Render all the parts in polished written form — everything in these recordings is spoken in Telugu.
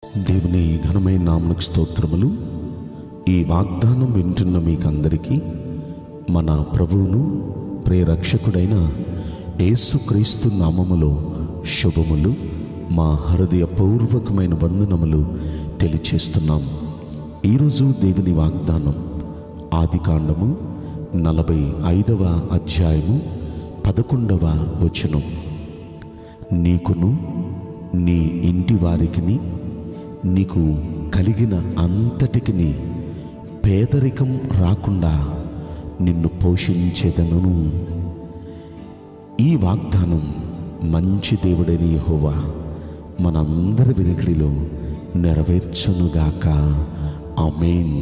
దేవుని ఘనమైన నామమునకు స్తోత్రములు. ఈ వాగ్దానం వింటున్న మీకందరికీ మన ప్రభువును ప్రియరక్షకుడైన యేసుక్రీస్తు నామములో శుభములు, మా హృదయపూర్వకమైన వందనములు తెలియచేస్తున్నాం. ఈరోజు దేవుని వాగ్దానం ఆదికాండము 45వ అధ్యాయము 11వ వచనం. నీకును నీ ఇంటి వారికిని నీకు కలిగిన అంతటికి పేదరికం రాకుండా నిన్ను పోషించేదను. ఈ వాగ్దానం మంచి దేవుడైన యెహోవా మనందరి వినికిడిలో నెరవేర్చునుగాక. ఆమేన్.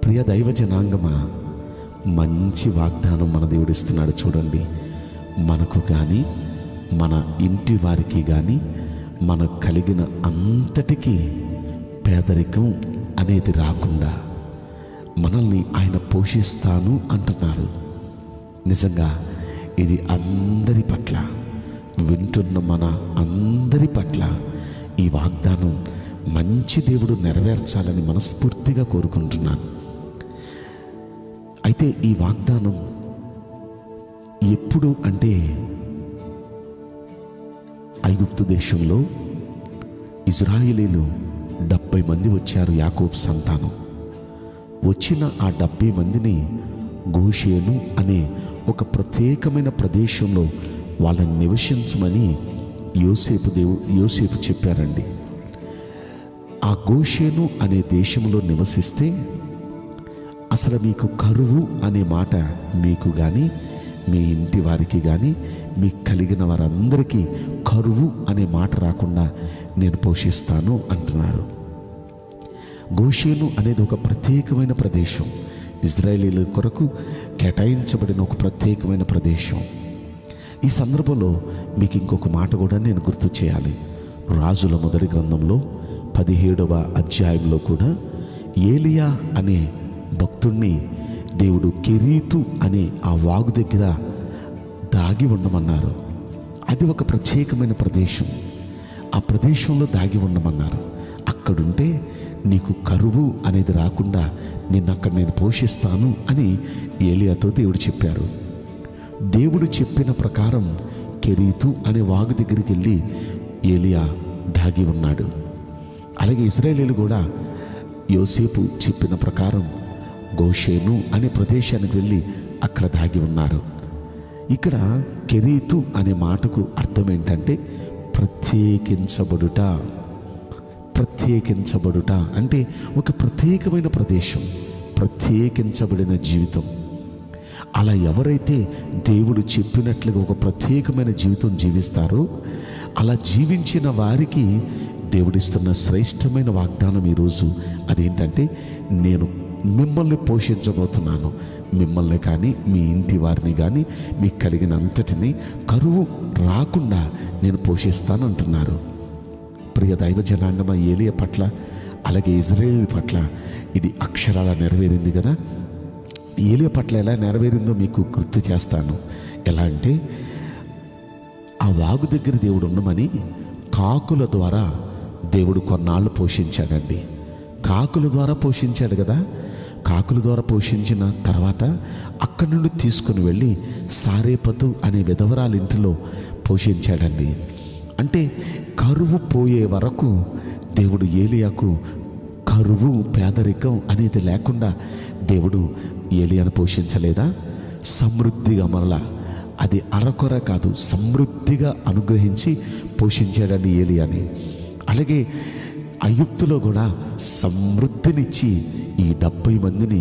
ప్రియ దైవ జనాంగమా, మంచి వాగ్దానం మన దేవుడిస్తున్నాడు. చూడండి, మనకు కానీ మన ఇంటి వారికి కానీ మనకు కలిగిన అంతటికీ పేదరికం అనేది రాకుండా మనల్ని ఆయన పోషిస్తాను అంటున్నారు. నిజంగా ఇది అందరి పట్ల, వింటున్న మన అందరి పట్ల ఈ వాగ్దానం మంచి దేవుడు నెరవేర్చాలని మనస్ఫూర్తిగా కోరుకుంటున్నాను. అయితే ఈ వాగ్దానం ఎప్పుడు అంటే, ఐగుప్తు దేశంలో ఇజ్రాయేలీలు 70 మంది వచ్చారు. యాకోబు సంతానం వచ్చిన ఆ 70 మందిని గోషేను అనే ఒక ప్రత్యేకమైన ప్రదేశంలో వాళ్ళని నివసించమని యోసేపు చెప్పారండి. ఆ గోషేను అనే దేశంలో నివసిస్తే అసలు మీకు కరువు అనే మాట మీకు కానీ మీ ఇంటి వారికి కానీ మీకు కలిగిన వారందరికీ కరువు అనే మాట రాకుండా నేను పోషిస్తాను అంటున్నారు. గోషేను అనేది ఒక ప్రత్యేకమైన ప్రదేశం, ఇజ్రాయేలీల కొరకు కేటాయించబడిన ఒక ప్రత్యేకమైన ప్రదేశం. ఈ సందర్భంలో మీకు ఇంకొక మాట కూడా నేను గుర్తు చేయాలి. రాజుల మొదటి గ్రంథంలో 17వ అధ్యాయంలో కూడా ఏలియా అనే భక్తుణ్ణి దేవుడు కెరీతు అనే ఆ వాగు దగ్గర దాగి ఉండమన్నారు. అది ఒక ప్రత్యేకమైన ప్రదేశం. ఆ ప్రదేశంలో దాగి ఉండమన్నారు. అక్కడుంటే నీకు కరువు అనేది రాకుండా అక్కడ నేను పోషిస్తాను అని ఏలియాతో దేవుడు చెప్పారు. దేవుడు చెప్పిన ప్రకారం కెరీతు అనే వాగు దగ్గరికి వెళ్ళి ఏలియా దాగి ఉన్నాడు. అలాగే ఇశ్రాయేలీలు కూడా యోసేపు చెప్పిన ప్రకారం గోషేను అనే ప్రదేశానికి వెళ్ళి అక్కడ దాగి ఉన్నారు. ఇక్కడ కెరీతు అనే మాటకు అర్థం ఏంటంటే ప్రత్యేకించబడుట. ప్రత్యేకించబడుట అంటే ఒక ప్రత్యేకమైన ప్రదేశం, ప్రత్యేకించబడిన జీవితం. అలా ఎవరైతే దేవుడు చెప్పినట్లుగా ఒక ప్రత్యేకమైన జీవితం జీవిస్తారో, అలా జీవించిన వారికి దేవుడిస్తున్న శ్రేష్టమైన వాగ్దానం ఈరోజు అదేంటంటే, నేను మిమ్మల్ని పోషించబోతున్నాను. మిమ్మల్ని కానీ మీ ఇంటి వారిని కానీ మీకు కలిగిన అంతటిని కరువు రాకుండా నేను పోషిస్తాను అంటున్నారు. ప్రియ దైవ జనాంగమ, ఏలియా పట్ల అలాగే ఇజ్రాయేల్ పట్ల ఇది అక్షరాల నెరవేరింది కదా. ఏలియా పట్ల ఎలా నెరవేరిందో మీకు గుర్తు చేస్తాను. ఎలా అంటే, ఆ వాగు దగ్గర దేవుడు ఉండమని కాకుల ద్వారా దేవుడు కొన్నాళ్ళు పోషించాడండి. కాకుల ద్వారా పోషించాడు కదా. కాకుల ద్వారా పోషించిన తర్వాత అక్కడి నుండి తీసుకుని వెళ్ళి సారేపతు అనే విధవరాలి ఇంటిలో పోషించాడండి. అంటే కరువు పోయే వరకు దేవుడు ఏలియాకు కరువు పేదరికం అనేది లేకుండా దేవుడు ఏలియాను పోషించలేదా? సమృద్ధిగా, మరలా అది అరకొర కాదు, సమృద్ధిగా అనుగ్రహించి పోషించాడండి ఏలియాని. అలాగే ఐగుప్తులో కూడా సమృద్ధినిచ్చి ఈ 70 మందిని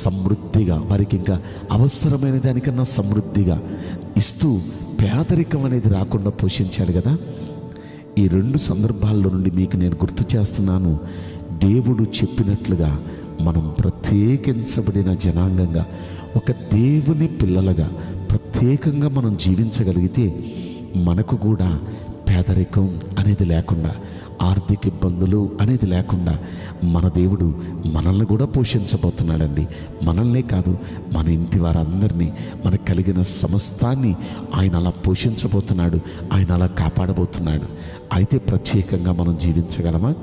సమృద్ధిగా, వారికి ఇంకా అవసరమైన దానికన్నా సమృద్ధిగా ఇస్తూ పేదరికం అనేది రాకుండా పోషించాడు కదా. ఈ 2 సందర్భాల్లో నుండి మీకు నేను గుర్తు చేస్తున్నాను. దేవుడు చెప్పినట్లుగా మనం ప్రత్యేకించబడిన జనాంగంగా, ఒక దేవుని పిల్లలుగా ప్రత్యేకంగా మనం జీవించగలిగితే మనకు కూడా పేదరికం అనేది లేకుండా, ఆర్థిక ఇబ్బందులు అనేది లేకుండా మన దేవుడు మనల్ని కూడా పోషించబోతున్నాడండి. మనల్నే కాదు, మన ఇంటి వారందరినీ, మనకు కలిగిన సమస్తాన్ని ఆయన అలా పోషించబోతున్నాడు, ఆయన అలా కాపాడబోతున్నాడు. అయితే ప్రత్యేకంగా మనం జీవించగలమా?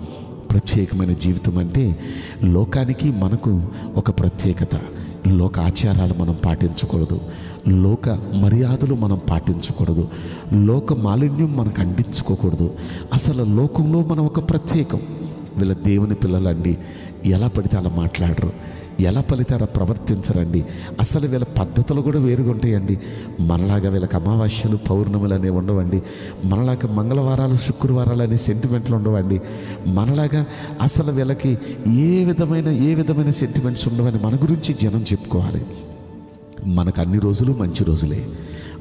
ప్రత్యేకమైన జీవితం అంటే లోకానికి మనకు ఒక ప్రత్యేకత. లోక ఆచారాలు మనం పాటించకూడదు, లోక మర్యాదలు మనం పాటించకూడదు, లోక మాలిన్యం మనకు అంటించుకోకూడదు. అసలు లోకంలో మనం ఒక ప్రత్యేకం. వీళ్ళ దేవుని పిల్లలండి, ఎలా పడితే అలా మాట్లాడరు, ఎలా పడితే అలా ప్రవర్తించరండి. అసలు వీళ్ళ పద్ధతులు కూడా వేరుగా ఉంటాయండి. మనలాగా వీళ్ళకి అమావాస్యలు పౌర్ణములు అనేవి ఉండవండి. మనలాగా మంగళవారాలు శుక్రవారాలు అనే సెంటిమెంట్లు ఉండవండి. మనలాగా అసలు వీళ్ళకి ఏ విధమైన సెంటిమెంట్స్ ఉండవని మన గురించి జనం చెప్పుకోవాలి. మనకు అన్ని రోజులు మంచి రోజులే,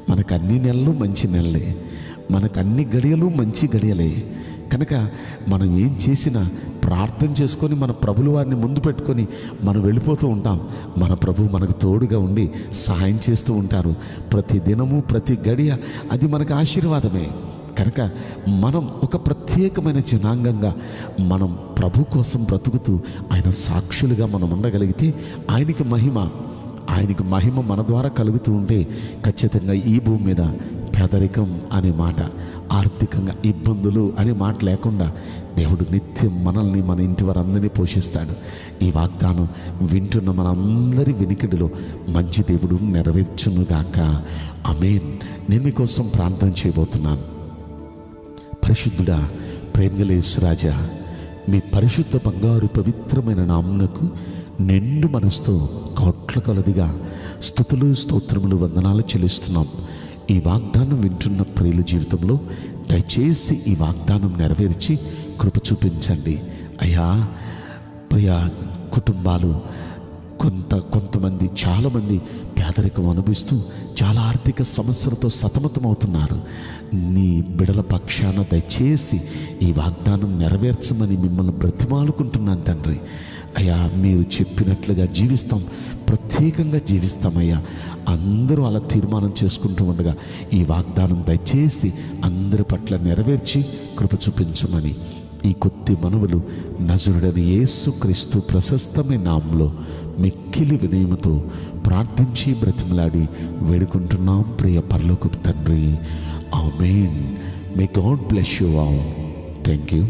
మనకు అన్ని నెలలు మంచి నెలలే, మనకు అన్ని గడియలు మంచి గడియలే. కనుక మనం ఏం చేసినా ప్రార్థన చేసుకొని మన ప్రభుల వారిని ముందు పెట్టుకొని మనం వెళ్ళిపోతూ ఉంటాం. మన ప్రభు మనకు తోడుగా ఉండి సహాయం చేస్తూ ఉంటారు. ప్రతి దినము ప్రతి గడియ అది మనకు ఆశీర్వాదమే. కనుక మనం ఒక ప్రత్యేకమైన జనాంగంగా మనం ప్రభు కోసం బ్రతుకుతూ ఆయన సాక్షులుగా మనం ఉండగలిగితే ఆయనకి మహిమ మన ద్వారా కలుగుతూ ఉంటే ఖచ్చితంగా ఈ భూమి మీద పేదరికం అనే మాట, ఆర్థికంగా ఇబ్బందులు అనే మాట లేకుండా దేవుడు నిత్యం మనల్ని, మన ఇంటి వారందరినీ పోషిస్తాడు. ఈ వాగ్దానం వింటున్న మనందరి వినికిడిలో మంచి దేవుడు నెరవేర్చునుగాక. ఆమేన్. నేను మీకోసం ప్రార్థన చేయబోతున్నాను. పరిశుద్ధుడా, ప్రేమగల యేసురాజా, మీ పరిశుద్ధ బంగారు పవిత్రమైన నామమునకు నిండు మనసుతో కోట్ల కొలదిగా స్తుతులు స్తోత్రములు వందనాలు చెల్లిస్తున్నాం. ఈ వాగ్దానం వింటున్న ప్రియుల జీవితంలో దయచేసి ఈ వాగ్దానం నెరవేర్చి కృప చూపించండి అయ్యా. ప్రియా కుటుంబాలు కొంతమంది చాలామంది పేదరికం అనుభవిస్తూ చాలా ఆర్థిక సమస్యలతో సతమతమవుతున్నారు. నీ బిడల పక్షాన దయచేసి ఈ వాగ్దానం నెరవేర్చమని మిమ్మల్ని బ్రతిమాలుకుంటున్నాను తండ్రి. అయ్యా, మీరు చెప్పినట్లుగా జీవిస్తాం, ప్రత్యేకంగా జీవిస్తామయ్యా. అందరూ అలా తీర్మానం చేసుకుంటూ ఉండగా ఈ వాగ్దానం దయచేసి అందరి పట్ల నెరవేర్చి కృప చూపించమని ఈ కొద్ది మనవులు నజరుడైన యేసుక్రీస్తు ప్రశస్తమైన నామములో మిక్కిలి వినయముతో ప్రార్థించి బ్రతిమలాడి వేడుకుంటున్నాం ప్రియ పరలోకపు తండ్రి. Amen. May God bless you all. Thank you.